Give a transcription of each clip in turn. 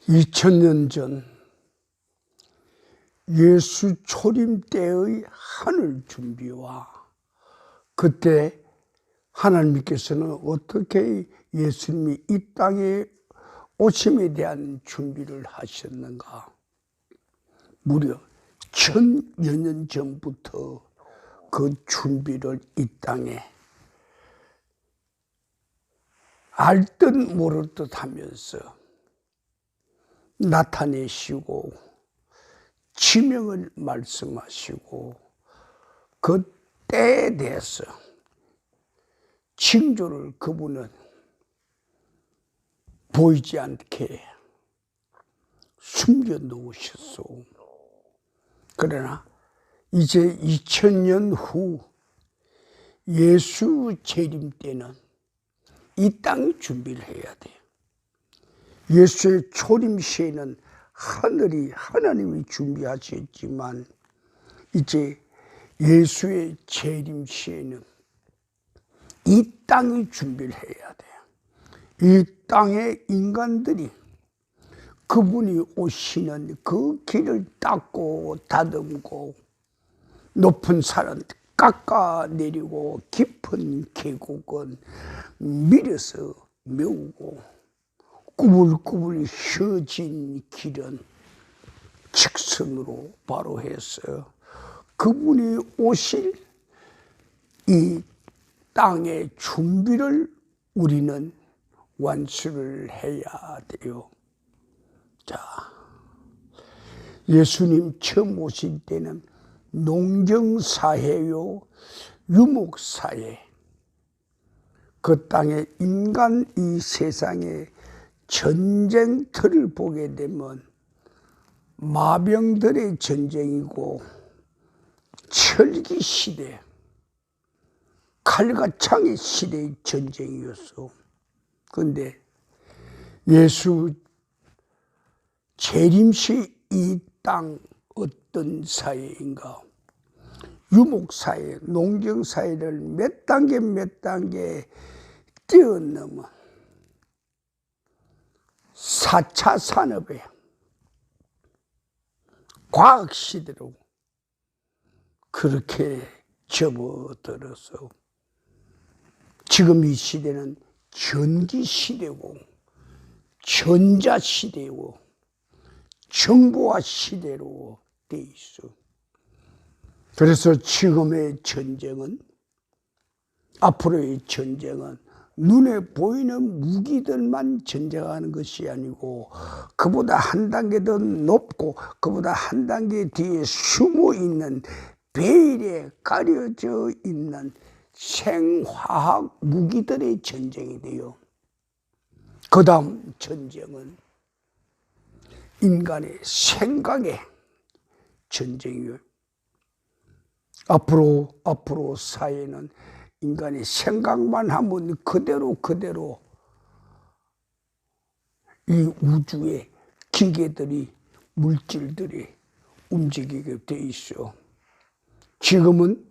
2000년 전 예수 초림 때의 하늘 준비와 그때 하나님께서는 어떻게 예수님이 이 땅에 오심에 대한 준비를 하셨는가. 무려 1000여 년 전부터 그 준비를 이 땅에 알 듯 모를 듯 하면서 나타내시고 지명을 말씀하시고 그 때에 대해서 징조를 그분은 보이지 않게 숨겨놓으셨소. 그러나 이제 2000년 후 예수 재림 때는 이 땅이 준비를 해야 돼요. 예수의 초림 시에는 하나님이 준비하셨지만 이제 예수의 재림 시에는 이 땅이 준비를 해야 돼요. 이 땅의 인간들이 그분이 오시는 그 길을 닦고 다듬고 높은 산은 깎아내리고 깊은 계곡은 밀어서 메우고 꾸불꾸불 휘어진 길은 직선으로 바로 해서 그분이 오실 이 땅의 준비를 우리는 완수를 해야 돼요. 자, 예수님 처음 오실 때는 농경사회요, 유목사회. 그 땅에 인간 이 세상에 전쟁터를 보게 되면 마병들의 전쟁이고 철기 시대, 칼과 창의 시대의 전쟁이었어. 그런데 예수 재림시 이 땅 어떤 사회인가? 유목사회, 농경사회를 몇 단계 뛰어넘어 4차 산업에 과학시대로 그렇게 접어들어서 지금 이 시대는 전기시대고 전자시대고 정보화 시대로 돼 있어. 그래서 지금의 전쟁은, 앞으로의 전쟁은 눈에 보이는 무기들만 전쟁하는 것이 아니고 그보다 한 단계 더 높고 그보다 한 단계 뒤에 숨어 있는 베일에 가려져 있는 생화학 무기들의 전쟁이 돼요. 그 다음 전쟁은 인간의 생각의 전쟁이에요. 앞으로 사회는 인간이 생각만 하면 그대로 이 우주의 기계들이, 물질들이 움직이게 돼 있어. 지금은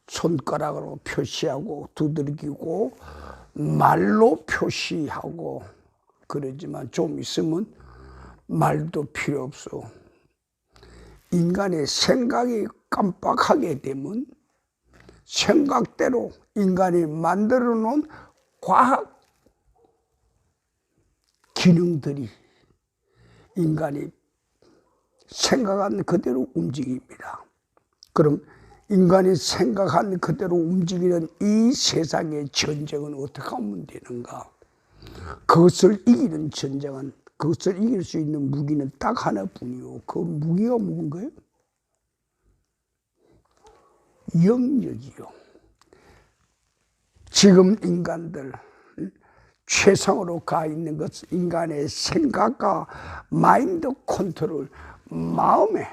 손가락으로 표시하고 두들기고 말로 표시하고 그러지만 좀 있으면 말도 필요 없어. 인간의 생각이 깜빡하게 되면 생각대로 인간이 만들어 놓은 과학 기능들이 인간이 생각한 그대로 움직입니다. 그럼 인간이 생각한 그대로 움직이는 이 세상의 전쟁은 어떻게 하면 되는가? 그것을 이기는 전쟁은, 그것을 이길 수 있는 무기는 딱 하나뿐이요. 그 무기가 뭔가요? 영역이요. 지금 인간들 최상으로 가 있는 것은 인간의 생각과 마인드 컨트롤, 마음의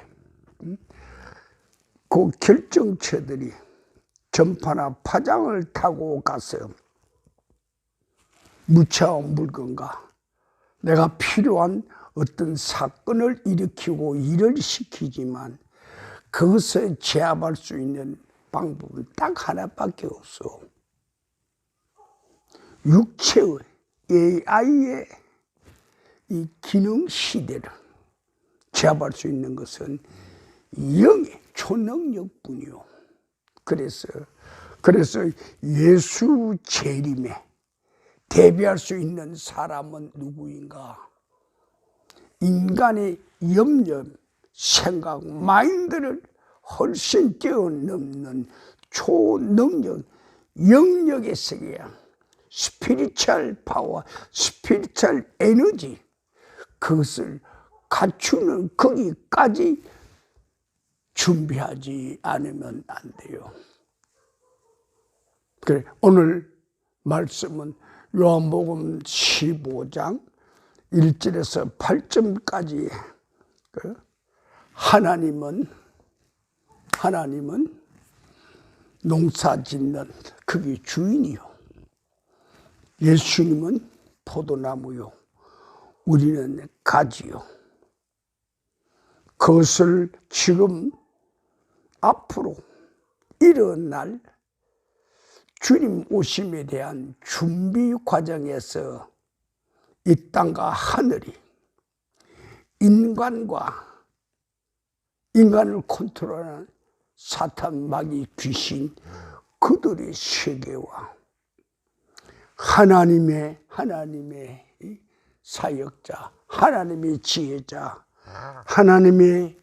그 결정체들이 전파나 파장을 타고 가서 무차원 물건과 내가 필요한 어떤 사건을 일으키고 일을 시키지만 그것을 제압할 수 있는 방법은 딱 하나밖에 없어. 육체의 AI의 이 기능 시대를 제압할 수 있는 것은 영의 초능력뿐이요. 그래서 예수 재림에 대비할 수 있는 사람은 누구인가? 인간의 염려, 생각, 마인드를 훨씬 뛰어넘는 초능력, 영역의 세계야. 스피리추얼 파워, 스피리추얼 에너지, 그것을 갖추는 거기까지 준비하지 않으면 안 돼요. 그래, 오늘 말씀은 요한복음 15장 1절에서 8절까지 하나님은 농사 짓는 그게 주인이요. 예수님은 포도나무요. 우리는 가지요. 그것을 지금 앞으로 일어날 주님 오심에 대한 준비 과정에서 이 땅과 하늘이 인간을 컨트롤하는 사탄, 마귀, 귀신, 그들의 세계와 하나님의 사역자, 하나님의 지혜자, 하나님의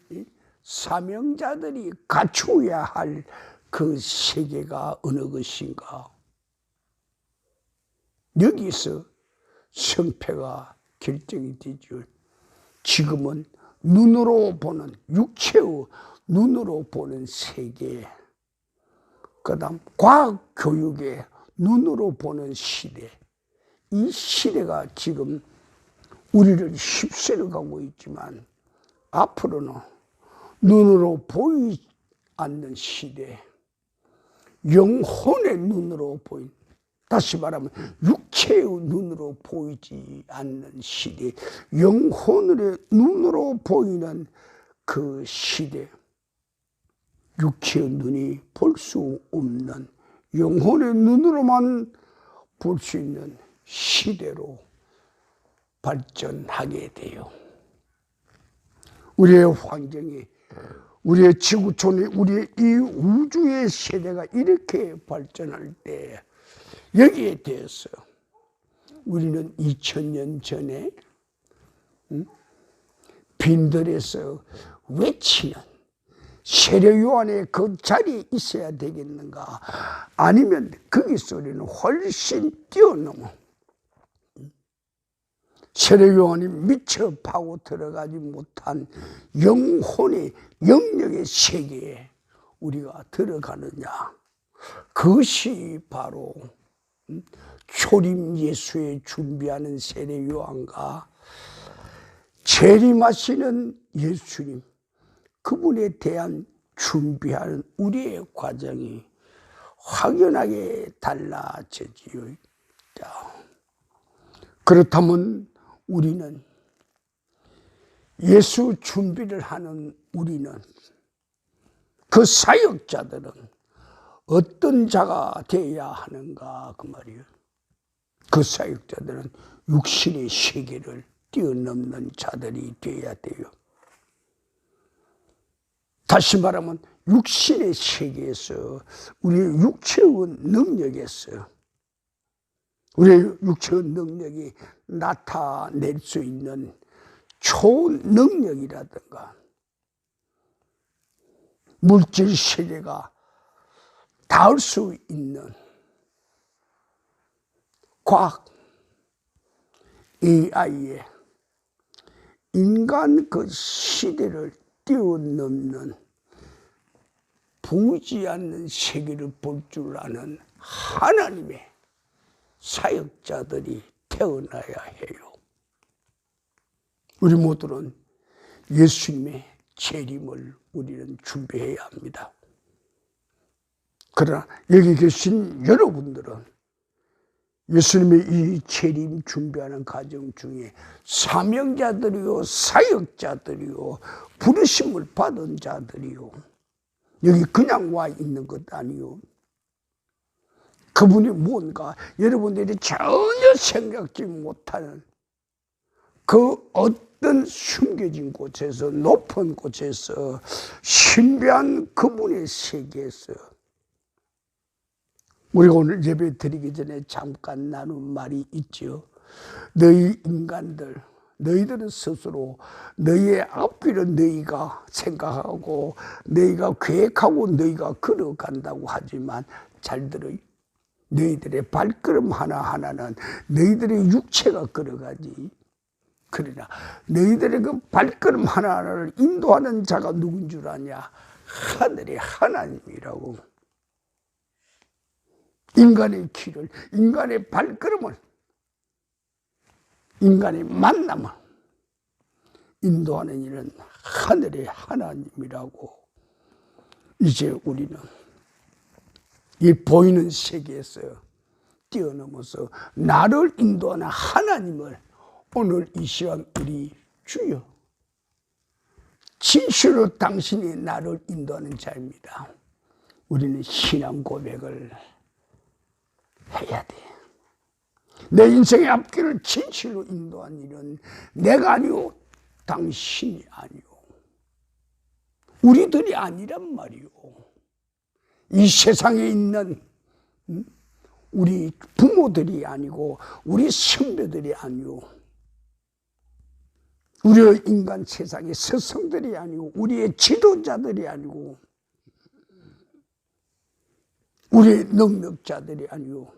사명자들이 갖추어야 할 그 세계가 어느 것인가? 여기서 성패가 결정이 되죠. 지금은 눈으로 보는, 육체의 눈으로 보는 세계, 그 다음 과학 교육의 눈으로 보는 시대, 이 시대가 지금 우리를 휩쓸어 가고 있지만 앞으로는 눈으로 보이지 않는 시대, 영혼의 눈으로 보인, 다시 말하면 육체의 눈으로 보이지 않는 시대, 영혼의 눈으로 보이는 그 시대, 육체의 눈이 볼 수 없는 영혼의 눈으로만 볼 수 있는 시대로 발전하게 돼요. 우리의 환경이, 우리의 지구촌이, 우리의 이 우주의 세대가 이렇게 발전할 때 여기에 대해서 우리는 2000년 전에 빈들에서 외치는 세례 요한의 그 자리에 있어야 되겠는가? 아니면 거기서 우리는 훨씬 뛰어넘어 세례 요한이 미처 파고 들어가지 못한 영혼의 영역의 세계에 우리가 들어가느냐? 그것이 바로 초림 예수에 준비하는 세례 요한과 재림하시는 예수님, 그분에 대한 준비하는 우리의 과정이 확연하게 달라지지요. 그렇다면 우리는, 예수 준비를 하는 우리는, 그 사역자들은 어떤 자가 되어야 하는가 그 말이에요. 그 사역자들은 육신의 세계를 뛰어넘는 자들이 되어야 돼요. 다시 말하면 육신의 세계에서, 우리의 육체의 능력에서, 우리의 육체의 능력이 나타낼 수 있는 초능력이라든가 물질 세계가 닿을 수 있는 과학, AI의 인간 그 시대를 뛰어넘는 보이지 않는 세계를 볼 줄 아는 하나님의 사역자들이 태어나야 해요. 우리 모두는 예수님의 재림을 우리는 준비해야 합니다. 그러나 여기 계신 여러분들은 예수님의 이 재림 준비하는 과정 중에 사명자들이요, 사역자들이요, 부르심을 받은 자들이요, 여기 그냥 와 있는 것 아니요. 그분이 뭔가 여러분들이 전혀 생각지 못하는 그 어떤 숨겨진 곳에서, 높은 곳에서, 신비한 그분의 세계에서 우리가 오늘 예배 드리기 전에 잠깐 나눈 말이 있죠. 너희 인간들, 너희들은 스스로 너희의 앞길은 너희가 생각하고 너희가 계획하고 너희가 걸어간다고 하지만 잘 들어요. 너희들의 발걸음 하나하나는 너희들의 육체가 걸어가지. 그러나 너희들의 그 발걸음 하나하나를 인도하는 자가 누군 줄 아냐? 하늘의 하나님이라고. 인간의 길을, 인간의 발걸음을, 인간의 만남을 인도하는 이는 하늘의 하나님이라고. 이제 우리는 이 보이는 세계에서 뛰어넘어서 나를 인도하는 하나님을 오늘 이 시간 우리 주여, 진실로 당신이 나를 인도하는 자입니다. 우리는 신앙 고백을 해야 돼. 내 인생의 앞길을 진실로 인도한 일은 내가 아니오, 당신이 아니오, 우리들이 아니란 말이오. 이 세상에 있는 우리 부모들이 아니고 우리 선배들이 아니오, 우리의 인간 세상의 스승들이 아니고 우리의 지도자들이 아니고 우리의 능력자들이 아니고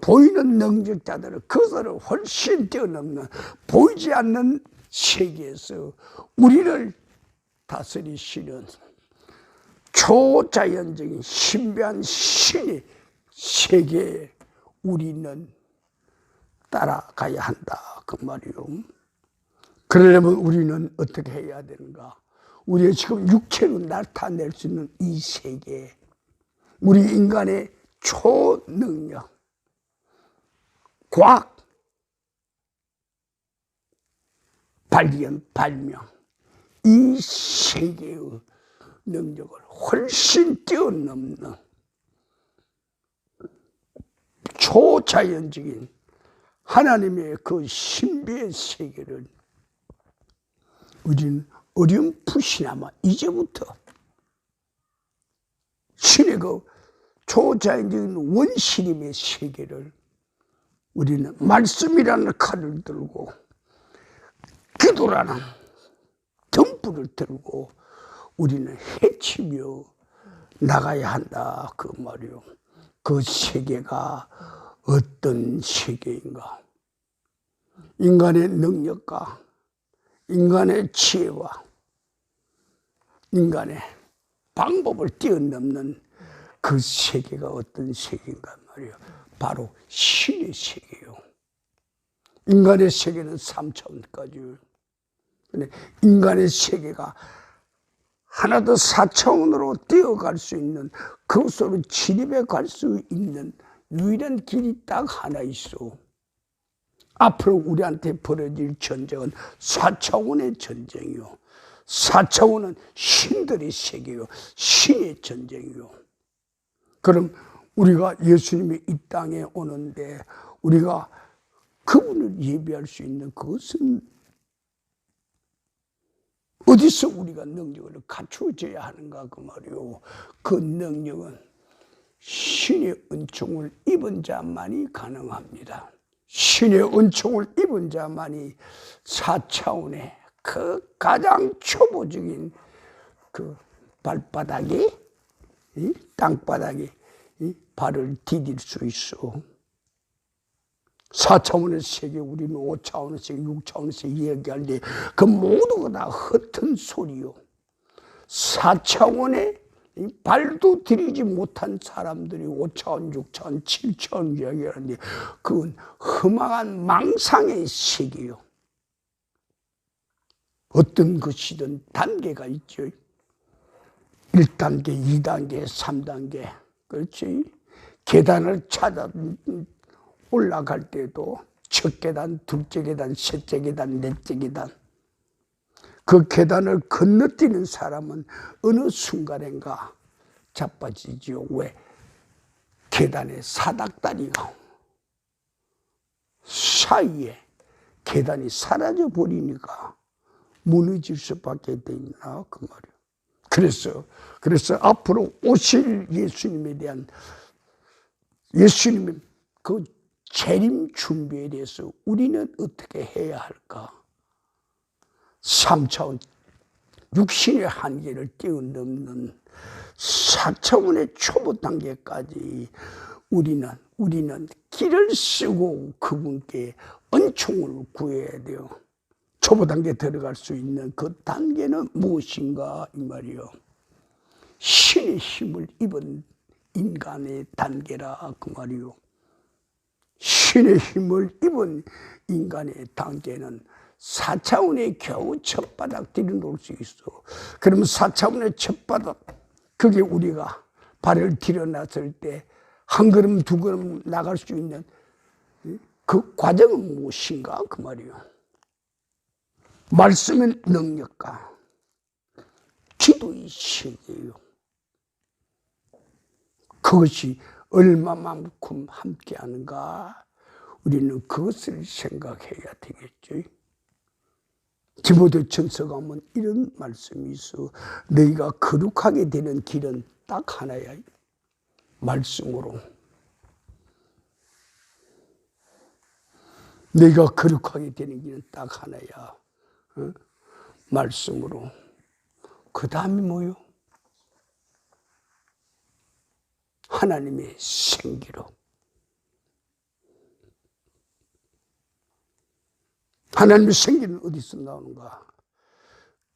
보이는 능력자들은 그들을 훨씬 뛰어넘는 보이지 않는 세계에서 우리를 다스리시는 초자연적인 신비한 신의 세계에 우리는 따라가야 한다 그 말이요. 그러려면 우리는 어떻게 해야 되는가? 우리의 지금 육체로 나타낼 수 있는 이 세계, 우리 인간의 초능력, 과학, 발견, 발명, 이 세계의 능력을 훨씬 뛰어넘는 초자연적인 하나님의 그 신비의 세계를 우리는 어렴풋이나마 이제부터 신의 그 초자연적인 원시림의 세계를 우리는 말씀이라는 칼을 들고 기도라는 등불을 들고 우리는 헤치며 나가야 한다 그 말이요. 그 세계가 어떤 세계인가? 인간의 능력과 인간의 지혜와 인간의 방법을 뛰어넘는 그 세계가 어떤 세계인가 말이에요. 바로 신의 세계요. 인간의 세계는 3차원까지. 근데 인간의 세계가 하나 더 4차원으로 뛰어갈 수 있는, 그것으로 진입해 갈 수 있는 유일한 길이 딱 하나 있어. 앞으로 우리한테 벌어질 전쟁은 4차원의 전쟁이요. 4차원은 신들의 세계요. 신의 전쟁이요. 그럼 우리가 예수님이 이 땅에 오는데 우리가 그분을 예배할 수 있는 그것은 어디서 우리가 능력을 갖추어져야 하는가 그 말이요. 그 능력은 신의 은총을 입은 자만이 가능합니다. 신의 은총을 입은 자만이 4차원의 그 가장 초보적인 그 발바닥이, 땅바닥이 발을 디딜 수 있어. 4차원의 세계, 우리는 5차원의 세계, 6차원의 세계 얘기할 때 그 모두가 다 헛된 소리요. 4차원의 발도 들이지 못한 사람들이 5차원, 6차원, 7차원 이야기하는데 그건 흠망한 망상의 세계요. 어떤 것이든 단계가 있죠. 1단계, 2단계, 3단계. 그렇지? 계단을 찾아 올라갈 때도 첫 계단, 둘째 계단, 셋째 계단, 넷째 계단. 그 계단을 건너뛰는 사람은 어느 순간인가 자빠지지요. 왜? 계단의 사닥다리가 사이에 계단이 사라져 버리니까 무너질 수밖에 돼 있나 그 말이에요. 그래서 앞으로 오실 예수님에 대한 예수님의 그 재림 준비에 대해서 우리는 어떻게 해야 할까? 3차원 육신의 한계를 뛰어넘는 4차원의 초보 단계까지 우리는 길을 쓰고 그분께 은총을 구해야 돼요. 초보 단계에 들어갈 수 있는 그 단계는 무엇인가 이 말이요. 신의 힘을 입은 인간의 단계라 그 말이요. 신의 힘을 입은 인간의 단계는 4차원에 겨우 첫바닥 들여놓을 수 있어. 그러면 4차원의 첫바닥, 그게 우리가 발을 들여놨을 때 한 걸음 두 걸음 나갈 수 있는 그 과정은 무엇인가 그 말이요. 말씀의 능력과 기도의 세계예요. 그것이 얼마만큼 함께하는가 우리는 그것을 생각해야 되겠죠. 디모데전서 가면 이런 말씀이 있어. 너희가 거룩하게 되는 길은 딱 하나야. 말씀으로. 너희가 거룩하게 되는 길은 딱 하나야. 말씀으로. 그 다음이 뭐요? 하나님의 생기로. 하나님의 생기는 어디서 나오는가?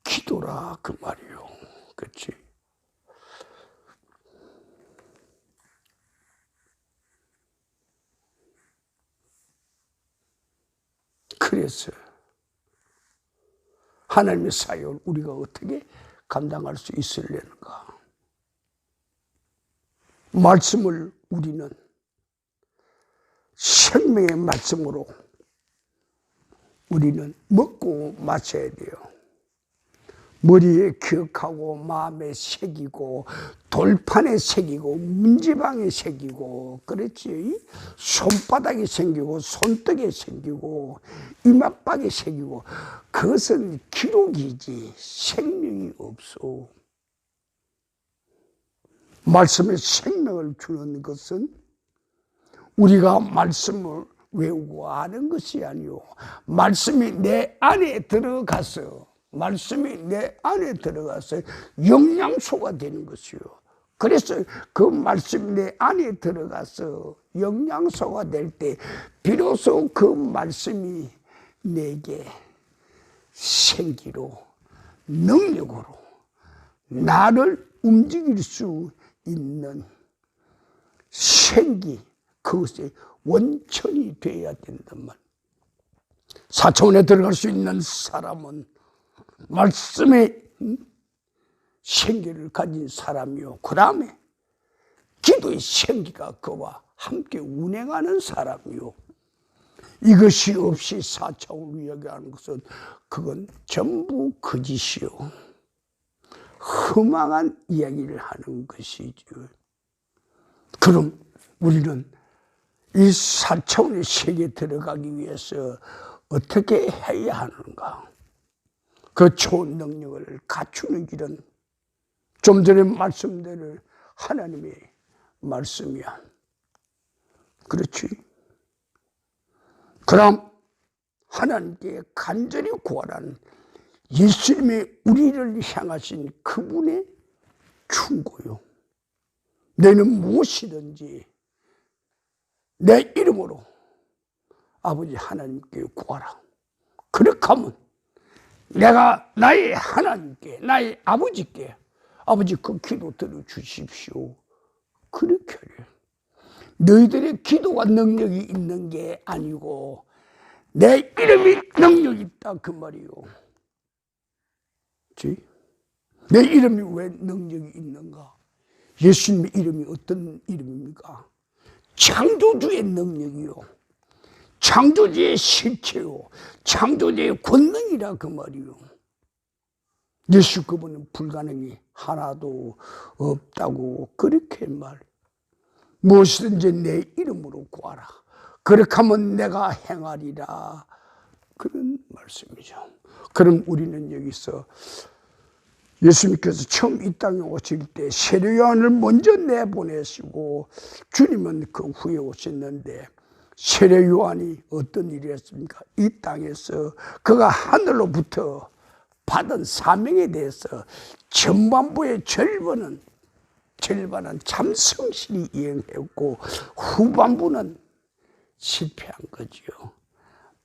기도라 그 말이요. 그렇지? 그래서 하나님의 사역을 우리가 어떻게 감당할 수 있으려는가? 말씀을 우리는 생명의 말씀으로 우리는 먹고 마셔야 돼요. 머리에 기억하고 마음에 새기고 돌판에 새기고 문지방에 새기고 그렇지. 손바닥에 새기고 손등에 새기고 이마박에 새기고 그것은 기록이지 생명이 없어. 말씀에 생명을 주는 것은 우리가 말씀을 외우고 아는 것이 아니요. 말씀이 내 안에 들어가서 영양소가 되는 것이요. 그래서 그 말씀이 내 안에 들어가서 영양소가 될 때 비로소 그 말씀이 내게 생기로 능력으로 나를 움직일 수 있는 생기, 그것의 원천이 되어야 된단 말이에요. 4차원에 들어갈 수 있는 사람은 말씀의 생기를 가진 사람이요. 그 다음에 기도의 생기가 그와 함께 운행하는 사람이요. 이것이 없이 4차원을 이야기하는 것은 그건 전부 거짓이요. 허망한 이야기를 하는 것이죠. 그럼 우리는 이 4차원의 세계에 들어가기 위해서 어떻게 해야 하는가? 그 좋은 능력을 갖추는 길은 좀 전에 말씀대로 하나님의 말씀이야. 그렇지? 그럼 하나님께 간절히 구하라는 예수님의 우리를 향하신 그분의 충고요. 너는 무엇이든지 내 이름으로 아버지 하나님께 구하라. 그렇게 하면 내가 나의 하나님께, 나의 아버지께 아버지 그 기도 들어주십시오. 그렇게 하래. 너희들의 기도가 능력이 있는 게 아니고 내 이름이 능력이 있다 그 말이요. 내 이름이 왜 능력이 있는가? 예수님의 이름이 어떤 이름입니까? 창조주의 능력이요. 창조주의 실체요. 창조주의 권능이라 그 말이요. 예수 그분은 불가능이 하나도 없다고 그렇게 말. 무엇이든지 내 이름으로 구하라. 그렇게 하면 내가 행하리라. 그런 말씀이죠. 그럼 우리는 여기서 예수님께서 처음 이 땅에 오실 때 세례 요한을 먼저 내보내시고 주님은 그 후에 오셨는데 세례 요한이 어떤 일을 했습니까? 이 땅에서 그가 하늘로부터 받은 사명에 대해서 전반부의 절반은 참 성실히 이행했고 후반부는 실패한 거지요.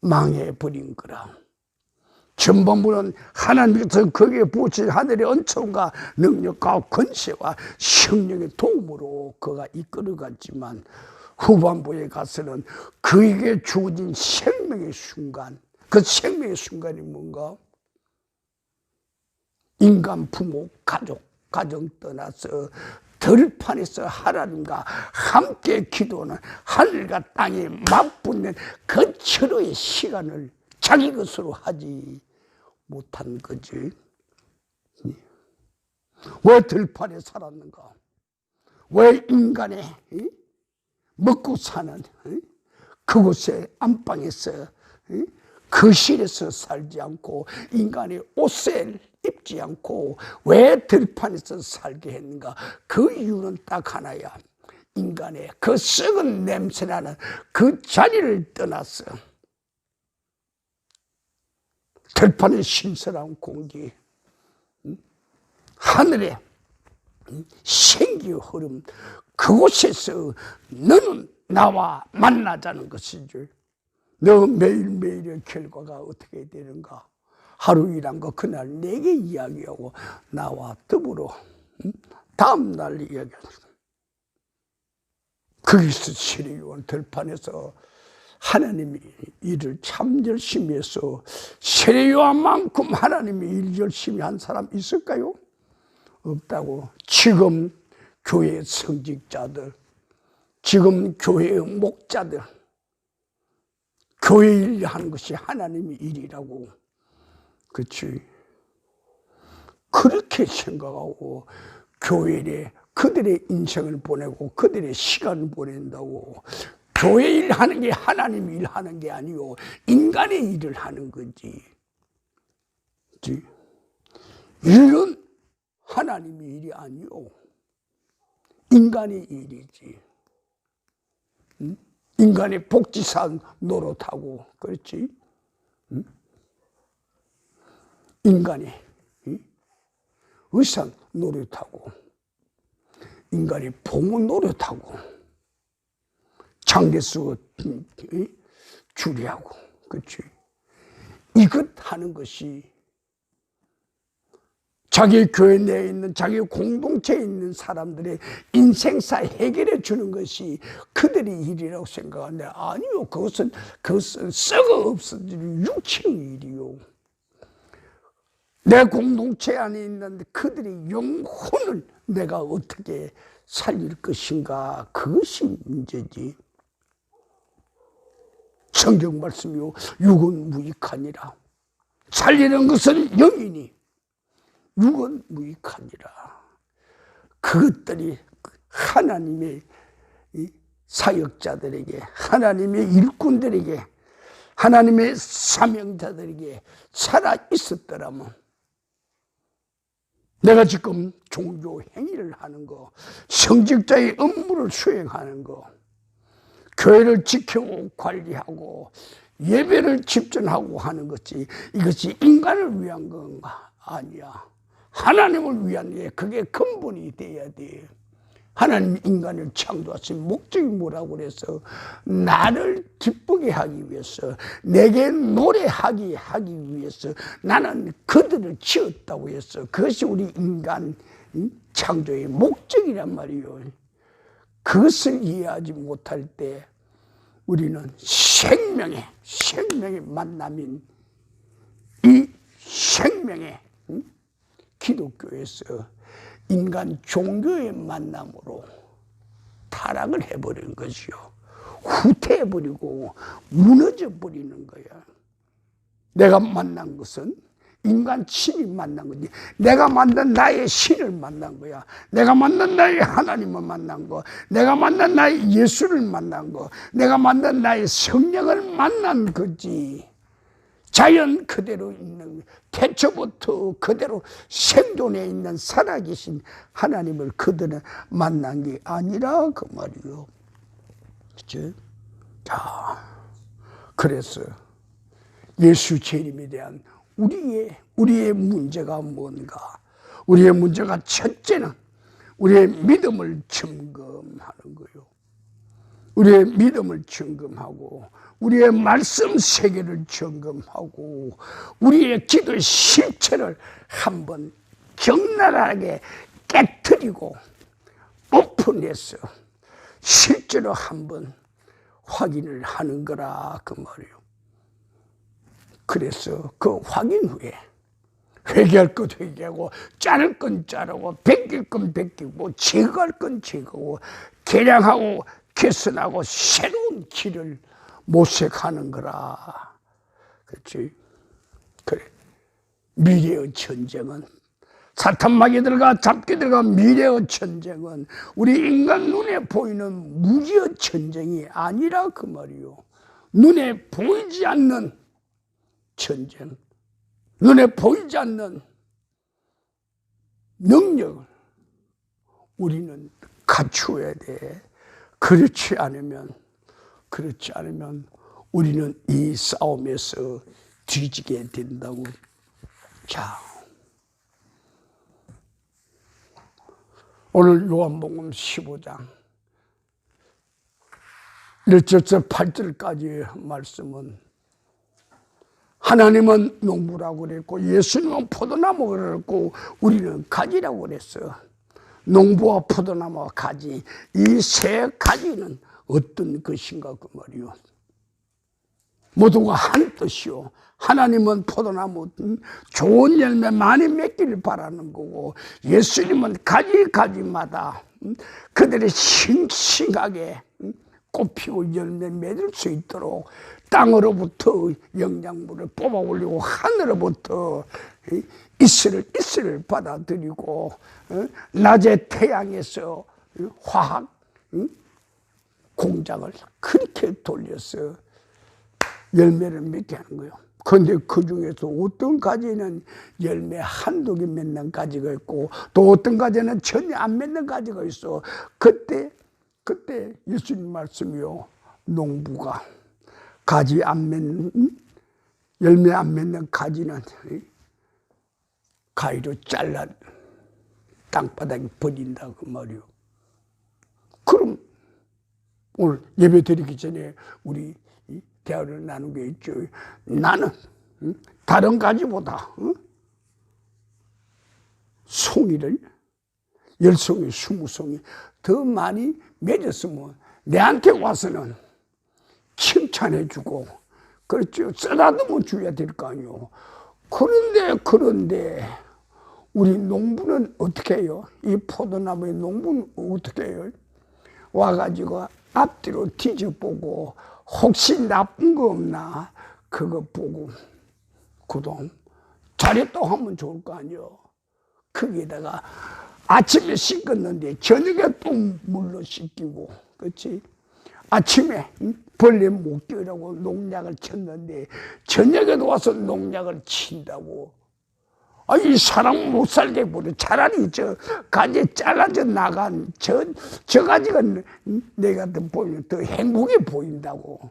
망해버린 거라. 전반부는 하나님께서 거기에 부으신 하늘의 은총과 능력과 권세와 성령의 도움으로 그가 이끌어갔지만 후반부에 가서는 그에게 주어진 생명의 순간, 그 생명의 순간이 뭔가? 인간, 부모, 가정 떠나서 들판에서 하나님과 함께 기도하는 하늘과 땅에 맞붙는 그 철의 시간을 자기 것으로 하지 못한 거지. 왜 들판에 살았는가? 왜 인간의 먹고 사는 그곳에 안방에서 거실에서 살지 않고 인간의 옷을 입지 않고 왜 들판에서 살게 했는가? 그 이유는 딱 하나야. 인간의 그 썩은 냄새나는 그 자리를 떠나서 들판의 신선한 공기, 하늘의 생기의 흐름, 그곳에서 너는 나와 만나자는 것이지. 너 매일매일의 결과가 어떻게 되는가? 하루 일한 거 그날 내게 이야기하고 나와 더불어 다음날 이야기하고. 거기서 세례 요한 들판에서 하나님이 일을 참 열심히 해서 세례 요한만큼 하나님이 일 열심히 한 사람 있을까요? 없다고. 지금 교회의 성직자들, 지금 교회의 목자들, 교회 일 하는 것이 하나님의 일이라고. 그렇지. 그렇게 생각하고 교회에 그들의 인생을 보내고 그들의 시간을 보낸다고. 교회 일 하는 게 하나님 일 하는 게 아니요, 인간의 일을 하는 거지. 그렇지? 일은 하나님의 일이 아니요, 인간의 일이지. 응? 인간의 복지상 노릇하고, 그렇지? 응? 인간의 의상 노릇하고, 인간의 봉헌 노릇하고, 장례수 주리하고, 그렇지? 이것 하는 것이 자기 교회 내에 있는, 자기 공동체에 있는 사람들의 인생사 해결해 주는 것이 그들의 일이라고 생각하는데, 아니요, 그것은 썩어 없어질 육체의 일이요. 내 공동체 안에 있는 그들의 영혼을 내가 어떻게 살릴 것인가, 그것이 문제지. 성경 말씀이요, 육은 무익하니라. 살리는 것은 영이니 육은 무익하니라. 그것들이 하나님의 사역자들에게, 하나님의 일꾼들에게, 하나님의 사명자들에게 살아 있었더라면, 내가 지금 종교 행위를 하는 거, 성직자의 업무를 수행하는 거, 교회를 지키고 관리하고 예배를 집전하고 하는 것이, 이것이 인간을 위한 건가? 아니야. 하나님을 위한 게 그게 근본이 돼야 돼. 하나님 인간을 창조하신 목적이 뭐라고 그래서 나를 기쁘게 하기 위해서, 내게 노래하게 하기 위해서 나는 그들을 지었다고 해서, 그것이 우리 인간 창조의 목적이란 말이에요. 그것을 이해하지 못할 때 우리는 생명의 만남인 이 생명의 기독교에서 인간 종교의 만남으로 타락을 해버리는 것이요, 후퇴해버리고 무너져버리는 거야. 내가 만난 것은 인간 신이 만난 거지. 내가 만난 나의 신을 만난 거야. 내가 만난 나의 하나님을 만난 거, 내가 만난 나의 예수를 만난 거, 내가 만난 나의 성령을 만난 거지. 자연 그대로 있는, 태초부터 그대로 생존해 있는 살아계신 하나님을 그들은 만난 게 아니라 그 말이요. 그치? 자, 그래서 예수 재림에 대한 우리의 문제가 뭔가? 우리의 문제가 첫째는 우리의 믿음을 점검하는 거예요. 우리의 믿음을 점검하고, 우리의 말씀 세계를 점검하고, 우리의 기도의 실체를 한번 적나라하게 깨트리고 오픈해서 실제로 한번 확인을 하는 거라 그 말이에요. 그래서 그 확인 후에 회개할 것 회개하고, 자를 건 자르고, 벗길 건 벗기고, 제거할 건 제거하고, 개량하고 개선하고 새로운 길을 모색하는 거라. 그렇지? 그래. 미래의 전쟁은, 사탄마귀 들어가 잡게 들어가 미래의 전쟁은 우리 인간 눈에 보이는 무지의 전쟁이 아니라 그 말이요. 눈에 보이지 않는 전쟁, 눈에 보이지 않는 능력을 우리는 갖추어야 돼. 그렇지 않으면 우리는 이 싸움에서 뒤지게 된다고. 자, 오늘 요한복음 15장 1절에서 8절까지의 말씀은 하나님은 농부라고 그랬고, 예수님은 포도나무라고 그랬고, 우리는 가지라고 그랬어요. 농부와 포도나무와 가지, 이 세 가지는 어떤 것인가 그 말이요. 모두가 한 뜻이요. 하나님은 포도나무 좋은 열매 많이 맺기를 바라는 거고, 예수님은 가지가지마다 그들이 싱싱하게 꽃피고 열매 맺을 수 있도록 땅으로부터 영양분을 뽑아 올리고, 하늘로부터 이슬을 받아들이고, 낮에 태양에서 화학 공장을 그렇게 돌려서 열매를 맺게 하는 거예요. 그런데 그 중에서 어떤 가지는 열매 한두 개 맺는 가지가 있고, 또 어떤 가지는 전혀 안 맺는 가지가 있어. 그때 예수님 말씀이요. 농부가 가지 안 맺는, 열매 안 맺는 가지는 가위로 잘라 땅바닥에 버린다 그 말이요. 그럼 오늘 예배 드리기 전에 우리 대화를 나눈 게 있죠. 나는 다른 가지보다 송이를 10송이, 20송이 더 많이 맺었으면 내한테 와서는 칭찬해주고, 그렇죠. 쓰다듬어 줘야 될 거 아니요. 그런데 우리 농부는 어떻게 해요? 이 포도나무의 농부는 어떻게 해요? 와가지고 앞뒤로 뒤져보고 혹시 나쁜 거 없나 그거 보고 그동 잘했다고 하면 좋을 거 아니요. 거기에다가 아침에 씻었는데 저녁에 또 물로 씻기고, 그렇지? 아침에 벌레 못 끼라고 농약을 쳤는데 저녁에도 와서 농약을 친다고. 이 사람 못 살게 보려. 차라리 저 가지 잘라져 나간 저 가지가 내가 보면 더 행복해 보인다고.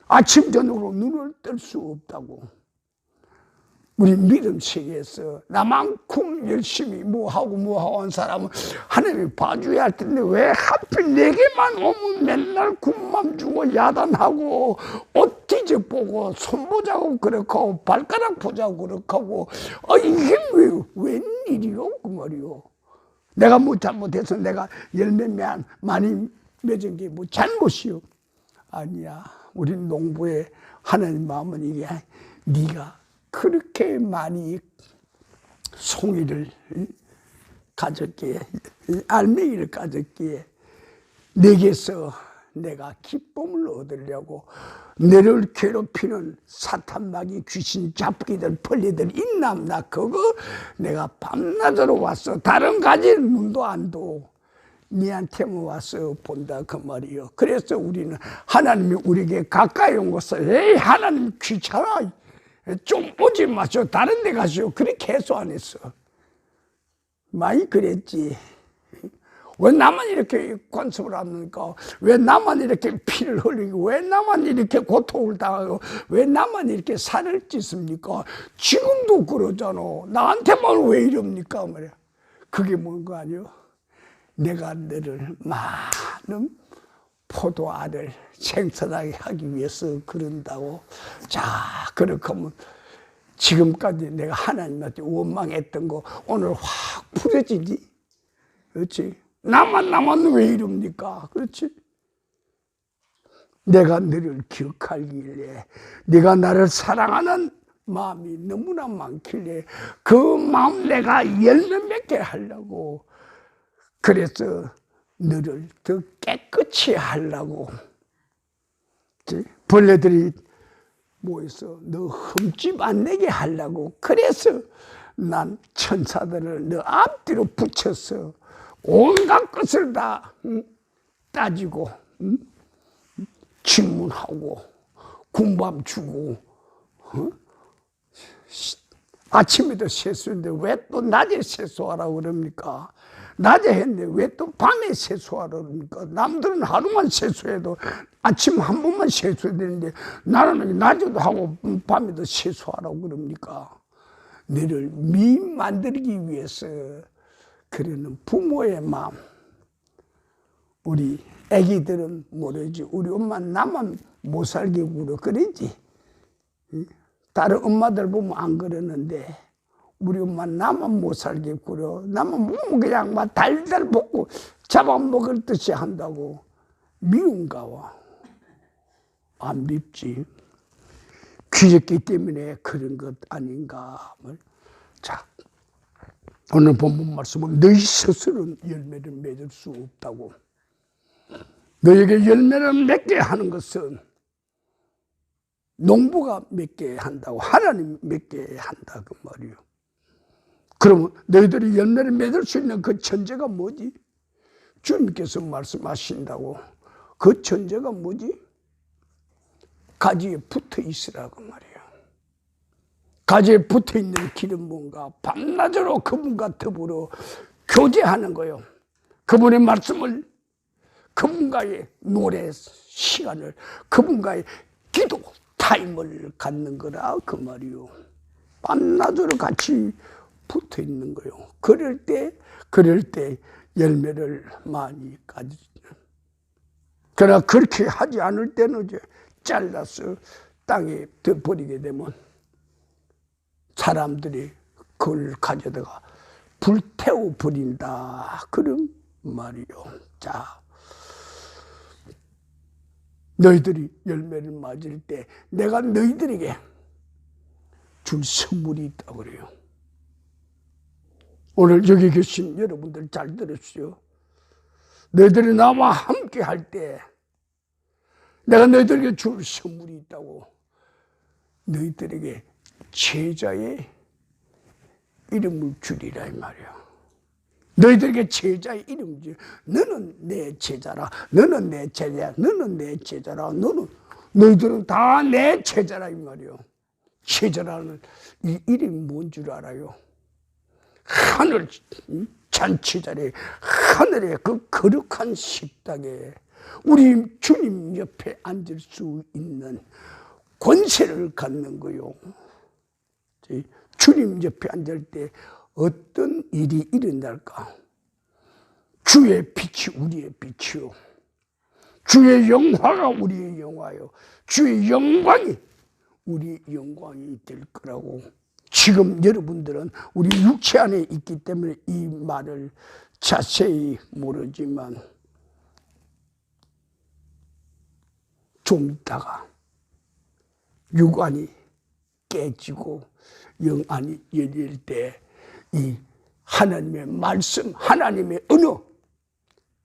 아침 저녁으로 눈을 뜰 수 없다고. 우리 믿음 세계에서 나만큼 열심히 뭐하고 한 사람은 하나님이 봐줘야 할 텐데, 왜 하필 내게만 오면 맨날 군맘 주고 야단하고 옷 뒤져보고 손보자고 그렇게 하고 발가락 보자고 그렇게 하고, 이게 웬일이요 그 말이요. 내가 뭐 잘못해서 내가 열매 많이 맺은 게 뭐 잘못이요? 아니야. 우리 농부의 하나님 마음은 이게, 네가 그렇게 많이 송이를 가졌기에, 알맹이를 가졌기에 내게서 내가 기쁨을 얻으려고 너를 괴롭히는 사탄마귀 귀신 잡기들 벌레들 있나 없나 그거 내가 밤낮으로 왔어. 다른 가지는 눈도 안 둬. 니한테만 와서 본다 그 말이요. 그래서 우리는 하나님이 우리에게 가까이 온 것을 에이 하나님 귀찮아 좀 오지 마시오 다른 데 가시오 그렇게 해소 안 했어. 많이 그랬지. 왜 나만 이렇게 관습을 합니까? 왜 나만 이렇게 피를 흘리고 왜 나만 이렇게 고통을 당하고 왜 나만 이렇게 살을 찢습니까? 지금도 그러잖아. 나한테만 왜 이럽니까? 말이야. 그게 뭔가 아니요. 내가 너를 많은 포도알을 생산하게 하기 위해서 그런다고. 자, 그렇게 하면 지금까지 내가 하나님한테 원망했던 거 오늘 확 풀어지지. 그렇지? 나만 왜 이럽니까? 그렇지? 내가 너를 기억하길래 네가 나를 사랑하는 마음이 너무나 많길래 그 마음 내가 열매 맺게 하려고 그래서 너를 더 깨끗이 하려고 벌레들이 모여서 너 흠집 안 내게 하려고 그래서 난 천사들을 너 앞뒤로 붙여서 온갖 것을 다 따지고 질문하고 군밤 주고 아침에도 세수했는데 왜 또 낮에 세수하라고 그럽니까? 낮에 했는데 왜 또 밤에 세수하라고 그럽니까? 남들은 하루만 세수해도 아침 한 번만 세수해야 되는데 나는 낮에도 하고 밤에도 세수하라고 그럽니까? 너를 미인 만들기 위해서 그러는 부모의 마음. 우리 애기들은 모르지. 우리 엄마 나만 못 살게 굴어 그러지. 다른 엄마들 보면 안 그러는데 우리 엄마 나만 못 살게 굴어. 나만 보면 그냥 막 달달 볶고 잡아먹을 듯이 한다고. 미운가 와. 안 밉지. 귀졌기 때문에 그런 것 아닌가. 자, 오늘 본문 말씀은 너희 스스로는 열매를 맺을 수 없다고. 너에게 열매를 맺게 하는 것은 농부가 맺게 한다고 하나님 맺게 한다 그 말이요. 그러면 너희들이 열매를 맺을 수 있는 그 전제가 뭐지? 주님께서 말씀하신다고. 그 전제가 뭐지? 가지에 붙어 있으라고 말이에요. 가지에 붙어 있는 길은 뭔가 밤낮으로 그분과 더불어 교제하는 거예요. 그분의 말씀을, 그분과의 노래 시간을, 그분과의 기도 타임을 갖는 거라 그 말이요. 밤낮으로 같이 붙어 있는 거예요. 그럴 때 열매를 많이 가지죠. 그러나 그렇게 하지 않을 때는 이제 잘라서 땅에 버리게 되면 사람들이 그걸 가져다가 불태워 버린다. 그런 말이요. 자, 너희들이 열매를 맞을 때 내가 너희들에게 줄 선물이 있다고 그래요. 오늘 여기 계신 여러분들 잘 들으시오. 너희들이 나와 함께 할 때 내가 너희들에게 줄 선물이 있다고. 너희들에게 제자의 이름을 주리라 이 말이야. 너희들에게 제자의 이름을 주리. 너는 내 제자라. 너는 내 제자야. 너는 내 제자라. 너희들은 다 내 제자라 이 말이야. 제자라는 이 이름이 뭔 줄 알아요? 하늘 잔치자리에 하늘의 그 거룩한 식탁에 우리 주님 옆에 앉을 수 있는 권세를 갖는 거요. 주님 옆에 앉을 때 어떤 일이 일어날까? 주의 빛이 우리의 빛이요. 주의 영화가 우리의 영화요. 주의 영광이 우리의 영광이 될 거라고. 지금 여러분들은 우리 육체 안에 있기 때문에 이 말을 자세히 모르지만 좀 있다가 육안이 깨지고 영안이 열릴 때 이 하나님의 말씀, 하나님의 언어,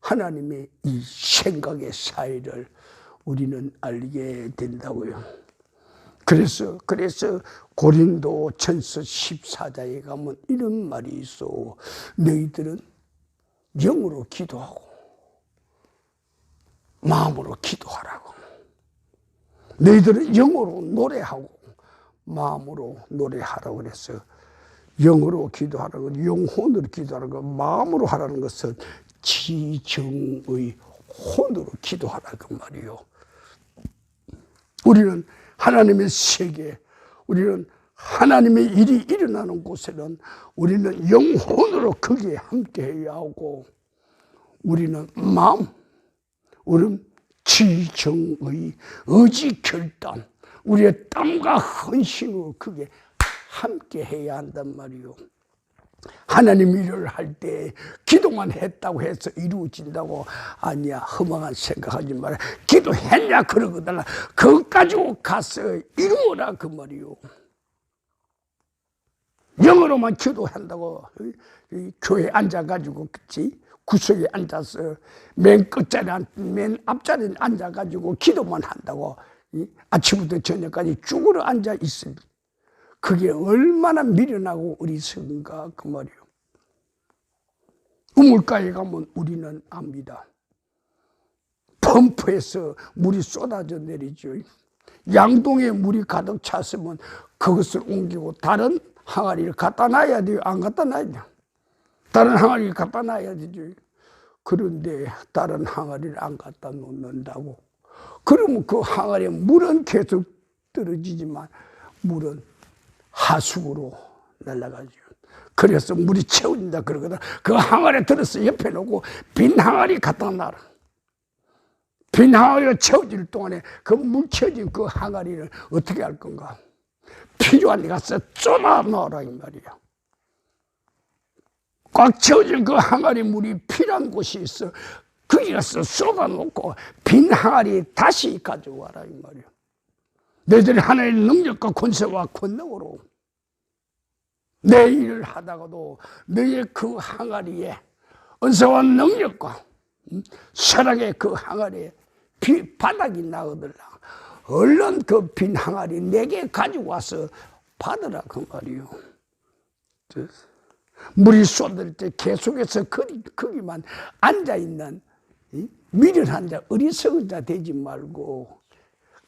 하나님의 이 생각의 사이를 우리는 알게 된다고요. 그래서 고린도 전서 14장에 가면 이런 말이 있어. 너희들은 영으로 기도하고 마음으로 기도하라고. 너희들은 영어로 노래하고 마음으로 노래하라고 그랬어요. 영어로 기도하라고, 영혼으로 기도하라고, 마음으로 하라는 것은 지정의 혼으로 기도하라 그 말이요. 우리는 하나님의 세계, 우리는 하나님의 일이 일어나는 곳에는 우리는 영혼으로 거기에 함께해야 하고, 우리는 마음, 우리는 지정의 의지 결단, 우리의 땀과 헌신으로 그게 함께 해야 한단 말이요. 하나님 일을 할 때 기도만 했다고 해서 이루어진다고, 아니야, 허망한 생각하지 마라. 기도했냐 그러거든. 그거 가지고 가서 이루어라 그 말이요. 영어로만 기도한다고 교회에 앉아가지고, 그치? 구석에 앉아서 맨 끝자리, 맨 앞자리에 앉아가지고 기도만 한다고 아침부터 저녁까지 쭈그러 앉아 있으니 그게 얼마나 미련하고 어리석은가 그 말이요. 우물가에 가면 우리는 압니다. 펌프에서 물이 쏟아져 내리죠. 양동에 물이 가득 찼으면 그것을 옮기고 다른 항아리를 갖다 놔야 돼요. 안 갖다 놔야 돼요. 다른 항아리를 갖다 놔야 되죠. 그런데 다른 항아리를 안 갖다 놓는다고. 그러면 그 항아리에 물은 계속 떨어지지만 물은 하수구로 날아가죠. 그래서 물이 채워진다 그러거든. 그 항아리에 들어서 옆에 놓고 빈 항아리 갖다 놔라. 빈 항아리가 채워질 동안에 그 물 채워진 그 항아리를 어떻게 할 건가? 필요한 데 가서 쏟아 넣어라 이 말이야. 꽉 채워진 그 항아리 물이 필요한 곳이 있어. 거기 가서 쏟아놓고 빈 항아리 다시 가져와라 이 말이야. 너희들이 하나님의 능력과 권세와 권능으로 내 일을 하다가도 너희의 그 항아리에 은사와 능력과 사랑의 그 항아리에 바닥이 나거들라. 얼른 그 빈 항아리 내게 가지고 와서 받으라 그 말이요. 물이 쏟을 때 계속해서 거기만 앉아있는 미련한 자, 어리석은 자 되지 말고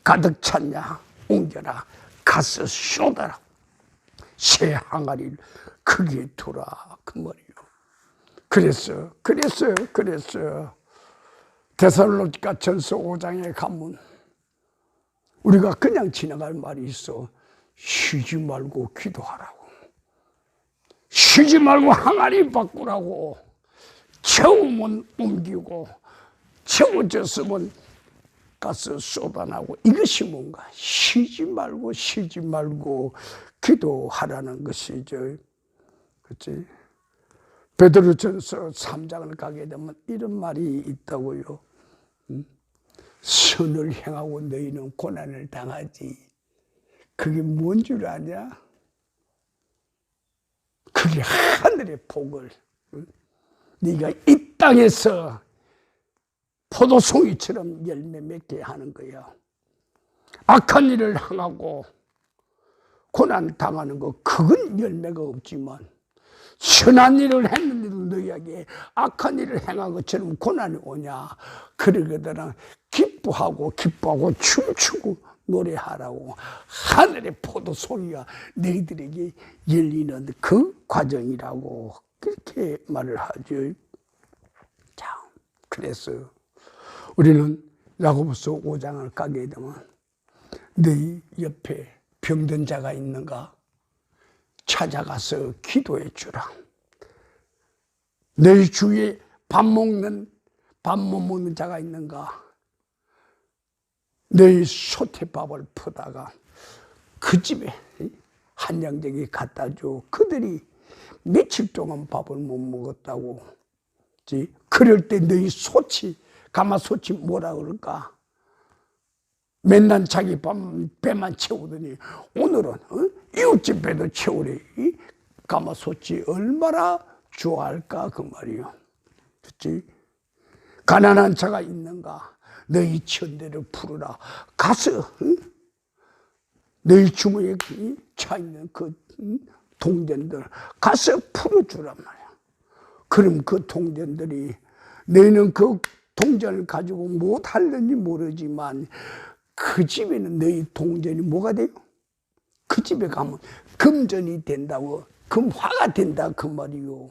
가득 찼냐 옮겨라. 가서 쏟아라. 새 항아리를 거기에 두라 그 말이요. 그래서 데살로니가 전서 5장에 가면 우리가 그냥 지나갈 말이 있어. 쉬지 말고 기도하라고. 쉬지 말고 항아리 바꾸라고. 채우면 옮기고 채워졌으면 가서 쏟아나고. 이것이 뭔가? 쉬지 말고 기도하라는 것이죠. 그렇지? 베드로전서 3장을 가게 되면 이런 말이 있다고요. 선을 행하고 너희는 고난을 당하지. 그게 뭔 줄 아냐? 그게 하늘의 복을 네가 이 땅에서 포도송이처럼 열매 맺게 하는 거야. 악한 일을 행하고 고난 당하는 거 그건 열매가 없지만, 선한 일을 했는데도 너희에게 악한 일을 행한 것처럼 고난이 오냐? 그러거든. 기뻐하고 춤추고 노래하라고. 하늘의 포도송이가 너희들에게 열리는 그 과정이라고 그렇게 말을 하죠. 자, 그래서 우리는 야고보서 5장을 가게 되면 너희 옆에 병든 자가 있는가? 찾아가서 기도해 주라. 너희 주위에 밥 못 먹는 자가 있는가? 너희 소태밥을 퍼다가 그 집에 한양대에 갖다 줘. 그들이 며칠 동안 밥을 못 먹었다고. 그럴 때 너희 가마솥이 뭐라 그럴까? 맨날 자기 배만 채우더니 오늘은 이웃집 배도 채우래. 가마솥이 얼마나 좋아할까 그 말이요. 그렇지? 가난한 자가 있는가? 너희 천대를 풀어라. 가서 너희 주머니에 차 있는 그 동전들 가서 풀어주란 말이야. 그럼 그 동전들이 너희는 그 동전을 가지고 못 하는지 모르지만 그 집에는 너희 동전이 뭐가 돼요? 그 집에 가면 금전이 된다고, 금화가 된다 그 말이요.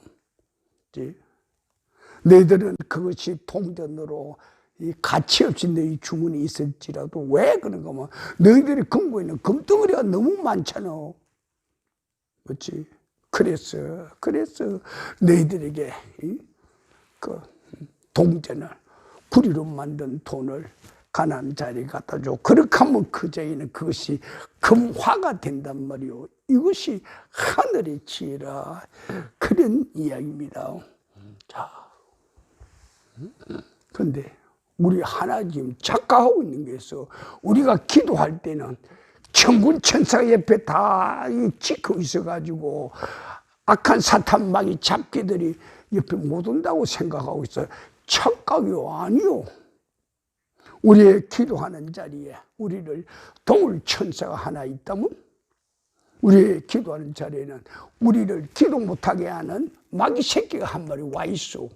너희들은 그것이 동전으로 이 가치 없이 너희 주문이 있을지라도 왜 그런가 하면 너희들이 금고 있는 금덩어리가 너무 많잖아. 그렇지? 그래서 너희들에게 그 동전을 구리로 만든 돈을 가난한 자리에 갖다 줘. 그렇게 하면 그 자에는 그것이 금화가 된단 말이요. 이것이 하늘의 지혜라. 그런 이야기입니다. 자, 그런데 우리 하나님 착각하고 있는 게 있어. 우리가 기도할 때는 천군 천사 옆에 다 지켜 있어가지고 악한 사탄 마귀 잡기들이 옆에 못 온다고 생각하고 있어요. 착각이요, 아니요. 우리의 기도하는 자리에 우리를 도울 천사가 하나 있다면, 우리의 기도하는 자리에는 우리를 기도 못하게 하는 마귀 새끼가 한 마리 와 있어.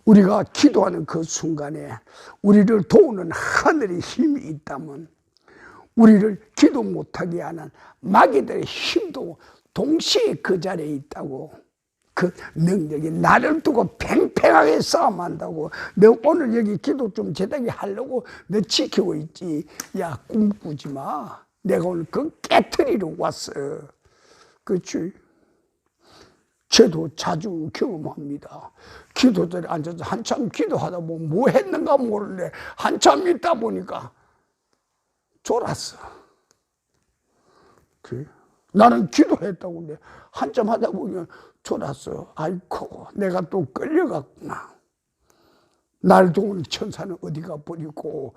우리가 기도하는 그 순간에 우리를 도우는 하늘의 힘이 있다면, 우리를 기도 못하게 하는 마귀들의 힘도 동시에 그 자리에 있다고. 그 능력이 나를 두고 팽팽하게 싸움한다고. 너 오늘 여기 기도 좀 제대로 하려고 너 지키고 있지. 야, 꿈꾸지 마. 내가 오늘 그 깨트리러 왔어. 그렇지? 저도 자주 경험합니다. 기도자리에 앉아서 한참 기도하다 보면 뭐 했는가 모르네. 한참 있다 보니까 졸았어. 그래? 나는 기도했다고 근데 한참 하다 보면 졸았어. 아이고, 내가 또 끌려갔구나. 날 도우는 천사는 어디가 버리고,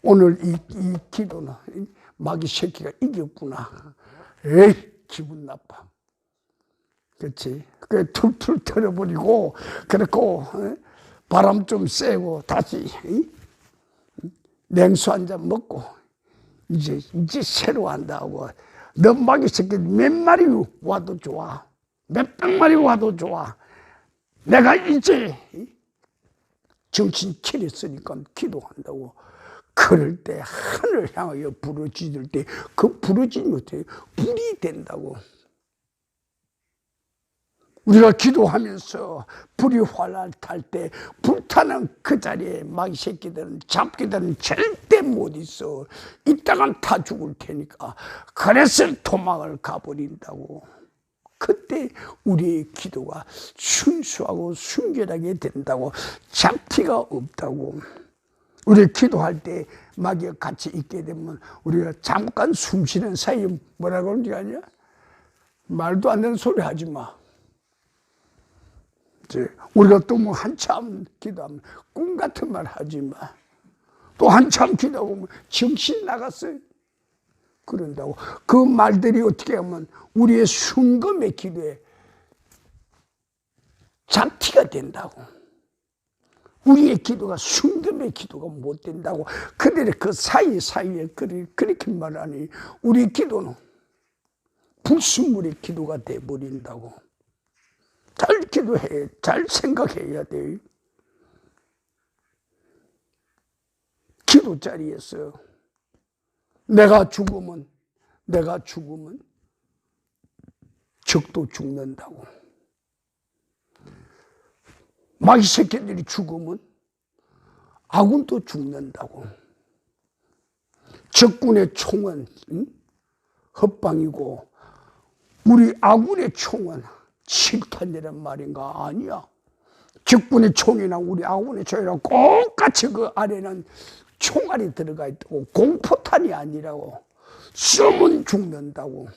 오늘 이 기도는 마귀 새끼가 이겼구나. 에이, 기분 나빠. 그렇지? 그래, 툴툴 털어버리고, 그렇고, 바람 좀 쐬고, 다시, 냉수 한 잔 먹고, 이제 새로 한다고. 너 마귀 새끼 몇 마리 와도 좋아. 몇백 마리 와도 좋아. 내가 이제 정신 차렸으니까 기도한다고. 그럴 때 하늘 향하여 부르짖을 때 그 부르짖는 것이 불이 된다고. 우리가 기도하면서 불이 활활 탈 때 불타는 그 자리에 마귀 새끼들은 잡기들은 절대 못 있어. 이따간 다 죽을 테니까. 그래서 도망을 가버린다고. 그때 우리의 기도가 순수하고 순결하게 된다고. 잡티가 없다고. 우리 기도할 때 마귀가 같이 있게 되면 우리가 잠깐 숨 쉬는 사이에 뭐라고 그러는지 아냐? 말도 안 되는 소리 하지 마. 우리가 또 뭐 한참 기도하면 꿈 같은 말 하지 마. 또 한참 기도하면 정신 나갔어요. 그런다고. 그 말들이 어떻게 하면 우리의 순금의 기도에 잡티가 된다고. 우리의 기도가 순금의 기도가 못 된다고. 그들의 그 사이에 그렇게 말하니 우리 기도는 불순물의 기도가 돼버린다고. 잘 기도해. 잘 생각해야 돼. 기도 자리에서 내가 죽으면 적도 죽는다고. 마귀 새끼들이 죽으면 아군도 죽는다고. 적군의 총은 헛방이고 우리 아군의 총은 실탄이란 말인가? 아니야. 적군의 총이나 우리 아군의 총이랑 똑같이 그 아래는 총알이 들어가 있다고. 공포탄이 아니라고. 쏘면 죽는다고.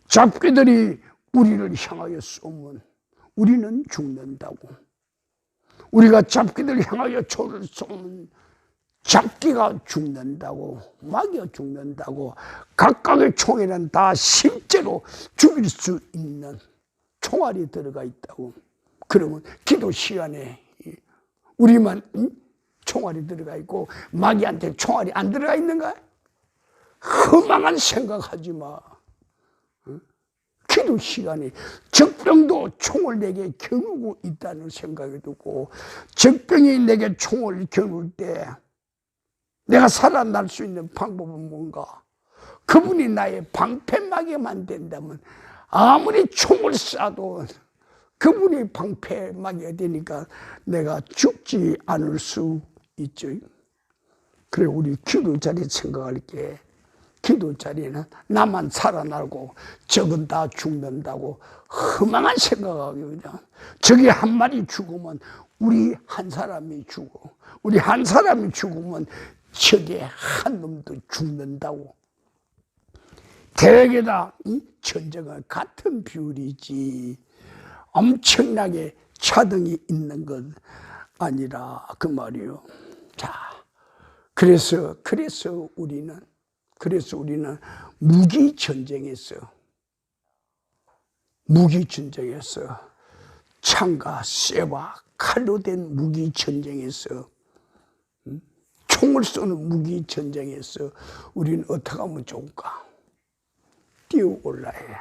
잡귀들이 우리를 향하여 쏘면 우리는 죽는다고. 우리가 잡귀들을 향하여 총을 쏘면 잡귀가 죽는다고. 마귀가 죽는다고. 각각의 총에는 다 실제로 죽일 수 있는 총알이 들어가 있다고. 그러면 기도 시간에 우리만 총알이 들어가 있고 마귀한테 총알이 안 들어가 있는가? 허망한 생각하지 마. 기도 시간에 적병도 총을 내게 겨누고 있다는 생각이 들고, 적병이 내게 총을 겨눌 때 내가 살아날 수 있는 방법은 뭔가? 그분이 나의 방패막이만 된다면, 아무리 총을 쏴도 그분이 방패막이 되니까 내가 죽지 않을 수 있죠. 그래, 우리 기도 자리 생각할 게, 기도 자리에는 나만 살아나고 적은 다 죽는다고 허망한 생각하거든요. 적이 한 마리 죽으면 우리 한 사람이 죽어. 우리 한 사람이 죽으면 적의 한 놈도 죽는다고. 대개다 이 전쟁은 같은 비율이지 엄청나게 차등이 있는 건 아니라 그 말이요. 자, 그래서 우리는 무기 전쟁에서 창과 쇠와 칼로 된 무기 전쟁에서, 총을 쏘는 무기 전쟁에서 우리는 어떻게 하면 좋을까? 뛰어올라야 해.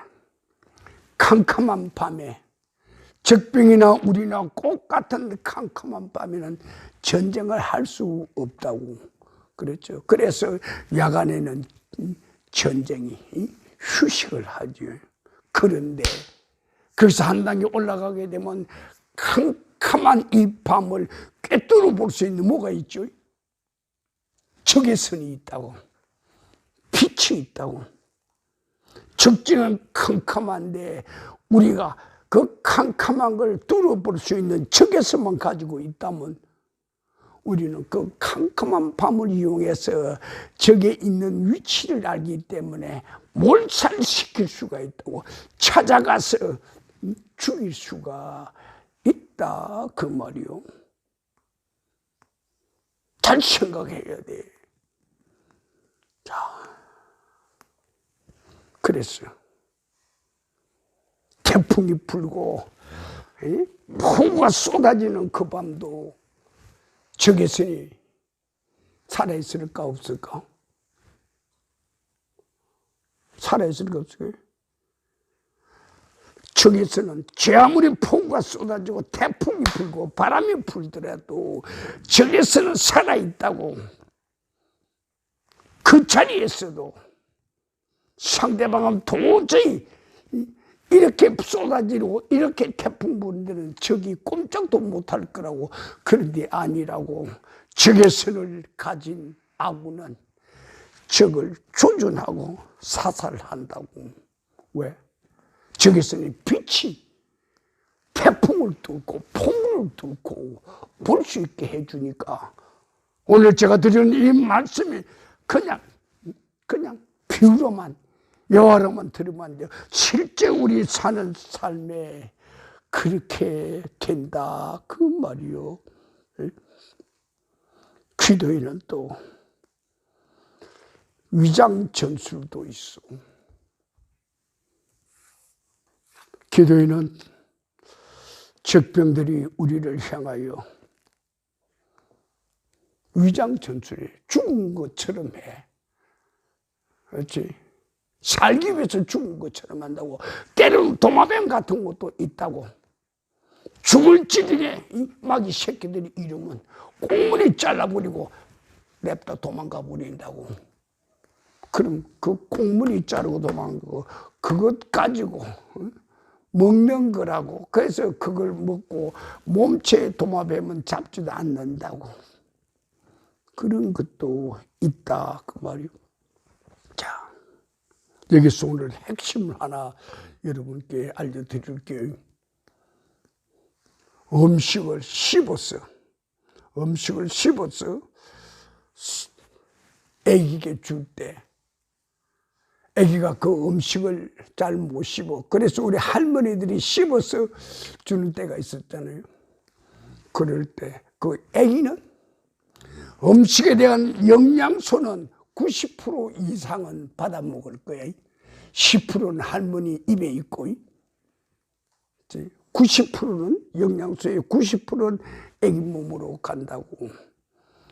캄캄한 밤에, 적병이나 우리나 꼭 같은 캄캄한 밤에는 전쟁을 할 수 없다고 그랬죠. 그래서 야간에는 전쟁이 휴식을 하죠. 그런데 거기서 한 단계 올라가게 되면 캄캄한 이 밤을 꿰뚫어 볼 수 있는 뭐가 있죠? 적의 선이 있다고, 빛이 있다고. 적지는 캄캄한데 우리가 그 캄캄한 걸 뚫어볼 수 있는 적의 선만 가지고 있다면, 우리는 그 캄캄한 밤을 이용해서 적에 있는 위치를 알기 때문에 몰살시킬 수가 있다고, 찾아가서 죽일 수가 있다 그 말이요. 잘 생각해야 돼. 자, 그래서 태풍이 불고 폭우가 쏟아지는 그 밤도 적의 선이 살아있을까 없을까? 살아있을까 없을까? 적의 선은 제 아무리 폭우가 쏟아지고 태풍이 불고 바람이 불더라도 적의 선은 살아있다고. 그 자리에서도 상대방은 도저히 이렇게 쏟아지고 이렇게 태풍 부는 데는 적이 꼼짝도 못할 거라고. 그런데 아니라고. 적의 선을 가진 아군은 적을 조준하고 사살한다고. 왜? 적의 선이 빛이 태풍을 뚫고 폭우를 뚫고 볼 수 있게 해주니까. 오늘 제가 드리는 이 말씀이 그냥 비유로만, 여러만 들으면 안 돼요. 실제 우리 사는 삶에 그렇게 된다 그 말이요. 기도에는 또 위장 전술도 있어. 기도에는 적병들이 우리를 향하여 위장 전술에 죽은 것처럼 해. 그렇지? 살기 위해서 죽은 것처럼 한다고. 때로는 도마뱀 같은 것도 있다고. 죽을 지경에 이 마귀 새끼들이 이러면 꽁무니 잘라버리고 냅다 도망가 버린다고. 그럼 그 꽁무니 자르고 도망가고 그것 가지고 먹는 거라고. 그래서 그걸 먹고 몸체에 도마뱀은 잡지도 않는다고. 그런 것도 있다 그 말이요. 자, 여기서 오늘 핵심을 하나 여러분께 알려드릴게요. 음식을 씹어서 애기에게 줄 때 애기가 그 음식을 잘 못 씹어. 그래서 우리 할머니들이 씹어서 주는 때가 있었잖아요. 그럴 때 그 애기는 음식에 대한 영양소는 90% 이상은 받아 먹을 거야. 10%는 할머니 입에 있고 90%는 영양소에 90%는 애기 몸으로 간다고.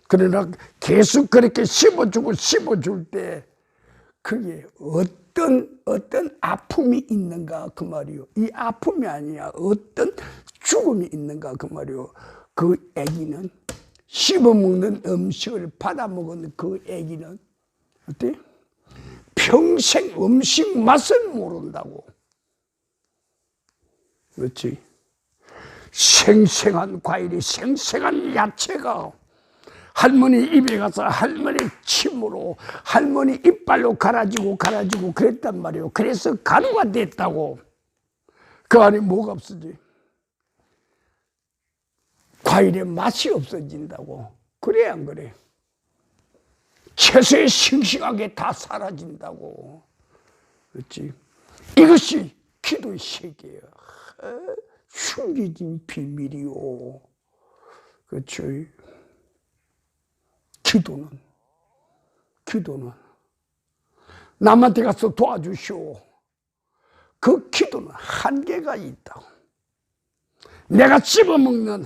그러나 계속 그렇게 씹어줄 때 그게 어떤 아픔이 있는가 그 말이요. 이 아픔이 아니야. 어떤 죽음이 있는가 그 말이요. 그 아기는 씹어먹는 음식을 받아먹은 그 아기는 어때? 평생 음식 맛을 모른다고. 그렇지? 생생한 과일이, 생생한 야채가 할머니 입에 가서 할머니 침으로, 할머니 이빨로 갈아지고 그랬단 말이에요. 그래서 가루가 됐다고. 그 안에 뭐가 없어지? 과일의 맛이 없어진다고. 그래 안 그래? 채소에 싱싱하게 다 사라진다고. 그렇지? 이것이 기도의 세계예요. 숨겨진 비밀이요. 그렇지? 기도는 남한테 가서 도와주시오. 그 기도는 한계가 있다고. 내가 씹어먹는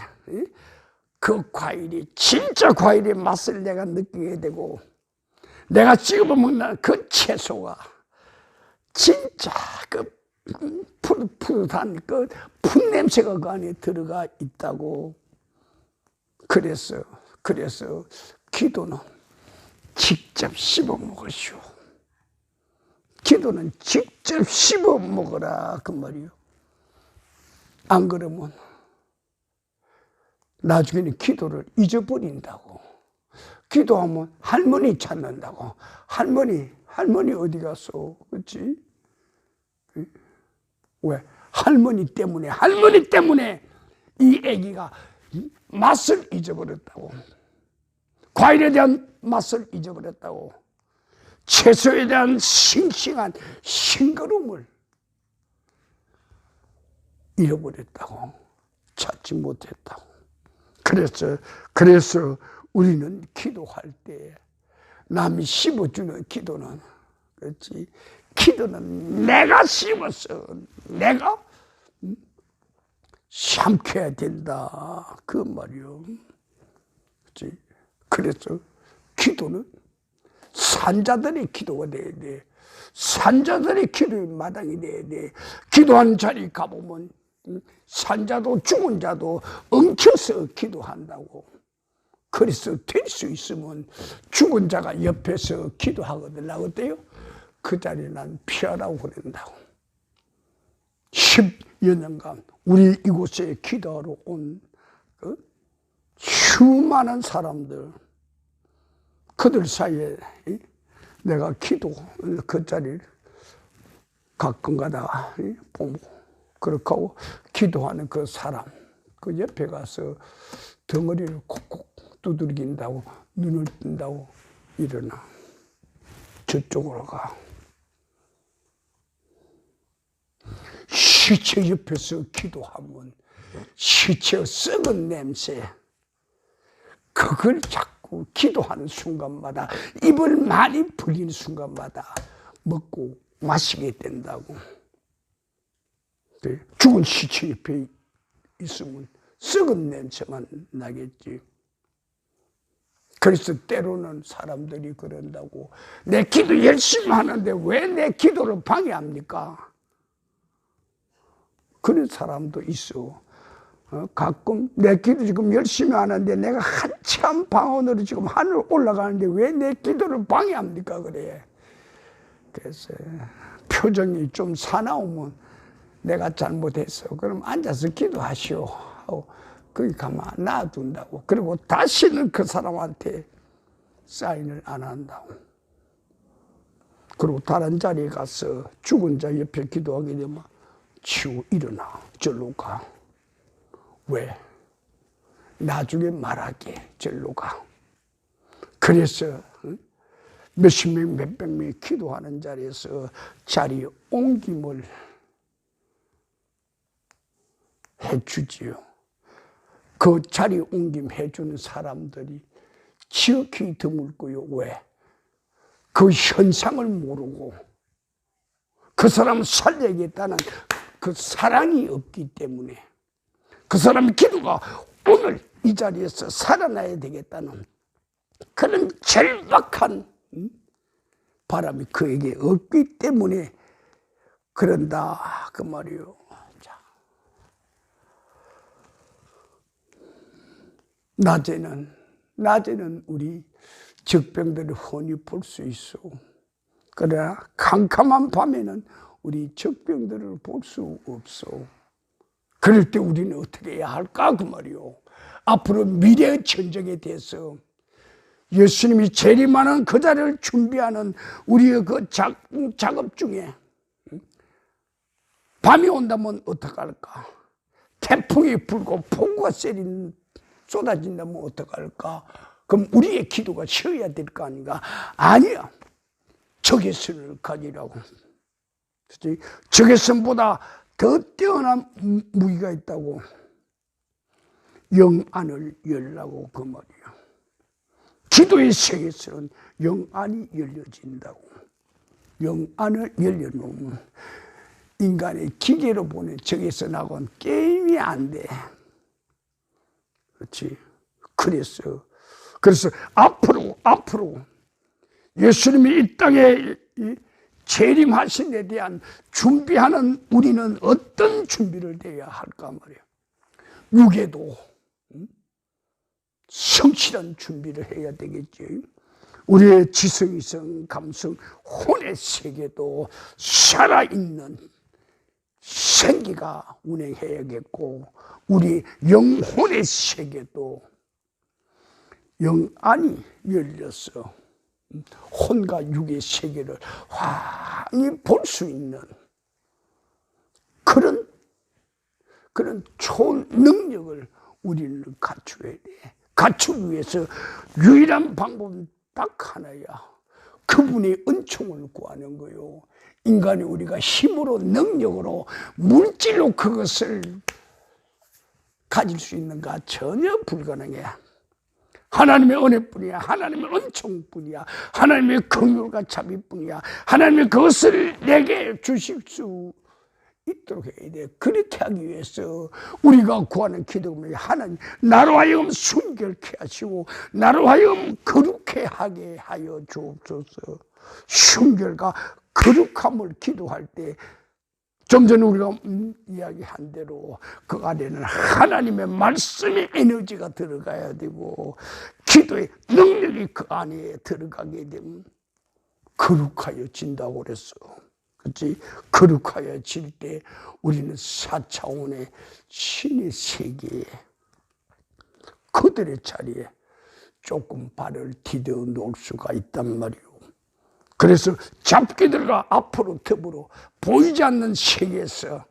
그 과일이 진짜 과일의 맛을 내가 느끼게 되고, 내가 씹어먹는 그 채소가 진짜 그 푸릇푸릇한 그 풋냄새가 그 안에 들어가 있다고. 그래서 기도는 직접 씹어 먹으시오. 기도는 직접 씹어 먹어라 그 말이요. 안 그러면 나중에는 기도를 잊어버린다고. 기도하면 할머니 찾는다고. 할머니 어디 갔어? 그렇지? 왜? 할머니 때문에 이 아기가 맛을 잊어버렸다고. 과일에 대한 맛을 잊어버렸다고. 채소에 대한 싱싱한 싱거움을 잃어버렸다고. 찾지 못했다고. 그래서 우리는 기도할 때 남이 씹어주는 기도는, 그렇지? 기도는 내가 씹어서 내가 삼켜야 된다 그 말이요. 그렇지? 그래서 기도는 산자들의 기도가 돼야 돼. 산자들의 기도의 마당이 돼야 돼. 기도하는 자리 가보면 산자도 죽은 자도 엉켜서 기도한다고. 그래서 될 수 있으면 죽은 자가 옆에서 기도하거든. 어때요? 그 자리에 난 피하라고 그런다고. 10여 년간 우리 이곳에 기도하러 온 수많은 사람들, 그들 사이에 내가 기도 그 자리를 가끔가다 보고, 그렇게 하고 기도하는 그 사람 그 옆에 가서 덩어리를 콕콕 두들긴다고, 눈을 뜬다고 일어나 저쪽으로 가. 시체 옆에서 기도하면 시체의 썩은 냄새, 그걸 자꾸 기도하는 순간마다, 입을 많이 벌리는 순간마다 먹고 마시게 된다고. 죽은 시체 옆에 있으면 썩은 냄새만 나겠지. 그래서 때로는 사람들이 그런다고, 내 기도 열심히 하는데 왜 내 기도를 방해합니까? 그런 사람도 있어. 가끔 내 기도 지금 열심히 하는데 내가 한참 방언으로 지금 하늘 올라가는데 왜 내 기도를 방해합니까? 그래. 그래서 표정이 좀 사나우면 내가 잘못했어. 그럼 앉아서 기도하시오 하고 거기 가만 놔둔다고. 그리고 다시는 그 사람한테 사인을 안 한다고. 그리고 다른 자리에 가서 죽은 자 옆에 기도하게 되면 치우 일어나 절로 가. 왜? 나중에 말하게 절로 가. 그래서 몇십 명, 몇백 명이 기도하는 자리에서 자리 옮김을 해주지요. 그 자리 옮김 해주는 사람들이 지극히 드물고요. 왜? 그 현상을 모르고 그 사람을 살려야겠다는 그 사랑이 없기 때문에, 그 사람의 기도가 오늘 이 자리에서 살아나야 되겠다는 그런 절박한 바람이 그에게 없기 때문에 그런다 그 말이요. 자, 낮에는 우리 적병들을 훤히 볼 수 있어. 그러나 캄캄한 밤에는 우리 적병들을 볼 수 없어. 그럴 때 우리는 어떻게 해야 할까 그 말이요. 앞으로 미래의 전쟁에 대해서 예수님이 재림하는 그 자리를 준비하는 우리의 그 작업 중에 밤이 온다면 어떡할까? 태풍이 불고 폭우가 쏟아진다면 어떡할까? 그럼 우리의 기도가 쉬어야 될 거 아닌가? 아니야. 적의 선을 가지라고. 적의 선보다 더 뛰어난 무기가 있다고. 영안을 열라고 그 말이야. 기도의 세계에서는 영안이 열려진다고. 영안을 열려놓으면 인간의 기계로 보는 적에서 나온 게임이 안 돼. 그렇지? 그래서 앞으로 예수님이 이 땅에 재림하신 데 대한 준비하는 우리는 어떤 준비를 해야 할까 말이야. 육에도 성실한 준비를 해야 되겠지. 우리의 지성이성, 감성, 혼의 세계도 살아있는 생기가 운행해야겠고, 우리 영혼의 세계도 영안이 열려서 혼과 육의 세계를 환히 볼 수 있는 그런 초능력을 우리는 갖춰야 돼. 갖추기 위해서 유일한 방법은 딱 하나야. 그분의 은총을 구하는 거요. 인간이 우리가 힘으로 능력으로 물질로 그것을 가질 수 있는가? 전혀 불가능해. 하나님의 은혜뿐이야. 하나님의 은총뿐이야. 하나님의 긍휼과 자비뿐이야. 하나님의 그것을 내게 주실 수 있도록 해야 돼. 그렇게 하기 위해서 우리가 구하는 기도가 하나님 나로 하여금 순결케 하시고 나로 하여금 거룩해 하게 하여 주옵소서. 순결과 거룩함을 기도할 때 좀 전에 우리가 이야기한 대로 그 안에는 하나님의 말씀의 에너지가 들어가야 되고 기도의 능력이 그 안에 들어가게 되면 거룩하여진다고 그랬어. 그렇지? 거룩하여질 때 우리는 4차원의 신의 세계에 그들의 자리에 조금 발을 디뎌 놓을 수가 있단 말이오. 그래서 잡기들과 앞으로 더불어 보이지 않는 세계에서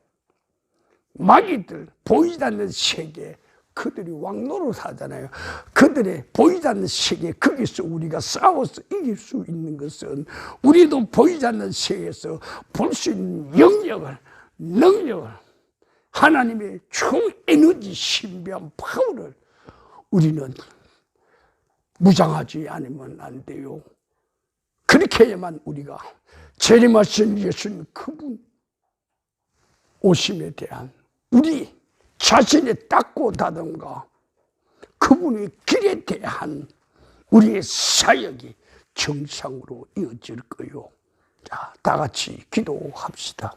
마귀들 보이지 않는 세계 그들이 왕노릇 하잖아요. 그들의 보이지 않는 세계 거기서 우리가 싸워서 이길 수 있는 것은 우리도 보이지 않는 세계에서 볼 수 있는 영역을 능력을 하나님의 총 에너지 신비한 파워를 우리는 무장하지 않으면 안 돼요. 그렇게 해야만 우리가 재림하신 예수님 그분 오심에 대한 우리 자신의 닦고 다듬과 그분의 길에 대한 우리의 사역이 정상으로 이어질 거요. 자, 다 같이 기도합시다.